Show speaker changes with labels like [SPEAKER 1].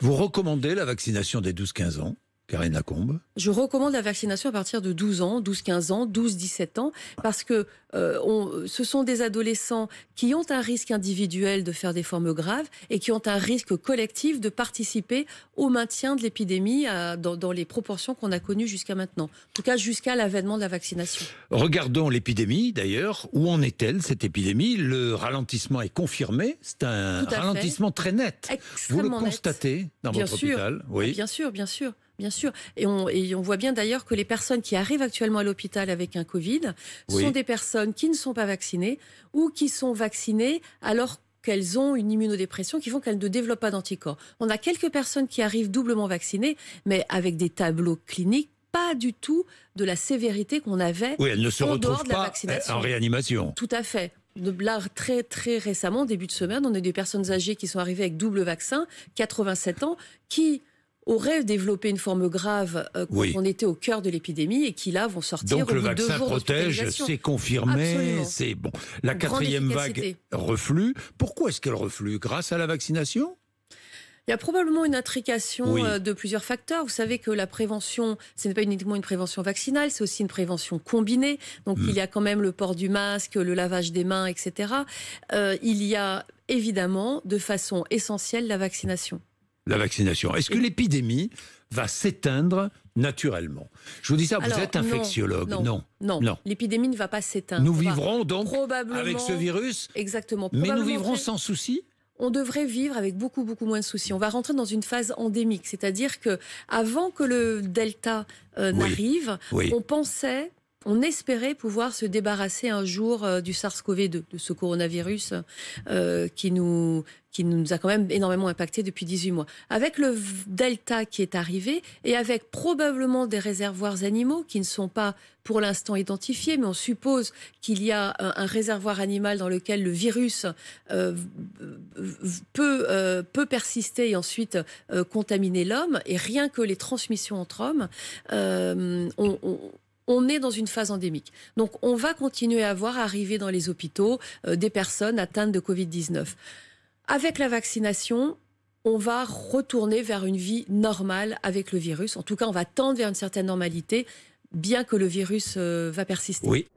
[SPEAKER 1] Vous recommandez la vaccination des 12-15 ans, Karine Lacombe?
[SPEAKER 2] Je recommande la vaccination à partir de 12 ans, 12-15 ans, 12-17 ans, parce que ce sont des adolescents qui ont un risque individuel de faire des formes graves et qui ont un risque collectif de participer au maintien de l'épidémie dans les proportions qu'on a connues jusqu'à maintenant. En tout cas, jusqu'à l'avènement de la vaccination.
[SPEAKER 1] Regardons l'épidémie d'ailleurs. Où en est-elle, cette épidémie? Le ralentissement est confirmé. C'est un ralentissement très net. Vous le constatez dans votre hôpital? Oui.
[SPEAKER 2] Bien sûr, bien sûr. Bien sûr. Et on voit bien d'ailleurs que les personnes qui arrivent actuellement à l'hôpital avec un Covid sont des personnes qui ne sont pas vaccinées ou qui sont vaccinées alors qu'elles ont une immunodépression qui font qu'elles ne développent pas d'anticorps. On a quelques personnes qui arrivent doublement vaccinées, mais avec des tableaux cliniques pas du tout de la sévérité qu'on avait
[SPEAKER 1] elles ne se
[SPEAKER 2] en dehors
[SPEAKER 1] retrouvent
[SPEAKER 2] de la
[SPEAKER 1] pas
[SPEAKER 2] vaccination.
[SPEAKER 1] en réanimation.
[SPEAKER 2] Tout à fait. Là, très, très récemment, début de semaine, on a des personnes âgées qui sont arrivées avec double vaccin, 87 ans, qui auraient développé une forme grave quand on était au cœur de l'épidémie et qui là vont sortir.
[SPEAKER 1] Donc
[SPEAKER 2] au
[SPEAKER 1] le
[SPEAKER 2] bout de 2
[SPEAKER 1] vaccin
[SPEAKER 2] jours
[SPEAKER 1] protège, c'est confirmé.
[SPEAKER 2] Absolument.
[SPEAKER 1] C'est bon. La quatrième vague reflue. Pourquoi est-ce qu'elle reflue? Grâce à la vaccination?
[SPEAKER 2] Il y a probablement une intrication de plusieurs facteurs. Vous savez que la prévention, ce n'est pas uniquement une prévention vaccinale, c'est aussi une prévention combinée. Donc il y a quand même le port du masque, le lavage des mains, etc. Il y a évidemment de façon essentielle la vaccination. La vaccination.
[SPEAKER 1] Est-ce que l'épidémie va s'éteindre naturellement? Je vous dis ça, vous êtes infectiologue.
[SPEAKER 2] Non. L'épidémie ne va pas s'éteindre.
[SPEAKER 1] Nous vivrons donc avec ce virus.
[SPEAKER 2] Exactement.
[SPEAKER 1] Mais nous vivrons sans souci?
[SPEAKER 2] On devrait vivre avec beaucoup moins de soucis. On va rentrer dans une phase endémique, c'est-à-dire que avant que le Delta n'arrive, on espérait pouvoir se débarrasser un jour du SARS-CoV-2, de ce coronavirus qui nous a quand même énormément impacté depuis 18 mois. Avec le Delta qui est arrivé et avec probablement des réservoirs animaux qui ne sont pas pour l'instant identifiés, mais on suppose qu'il y a un réservoir animal dans lequel le virus peut persister et ensuite contaminer l'homme. Et rien que les transmissions entre hommes, on est dans une phase endémique. Donc, on va continuer à voir arriver dans les hôpitaux des personnes atteintes de Covid-19. Avec la vaccination, on va retourner vers une vie normale avec le virus. En tout cas, on va tendre vers une certaine normalité, bien que le virus va persister. Oui.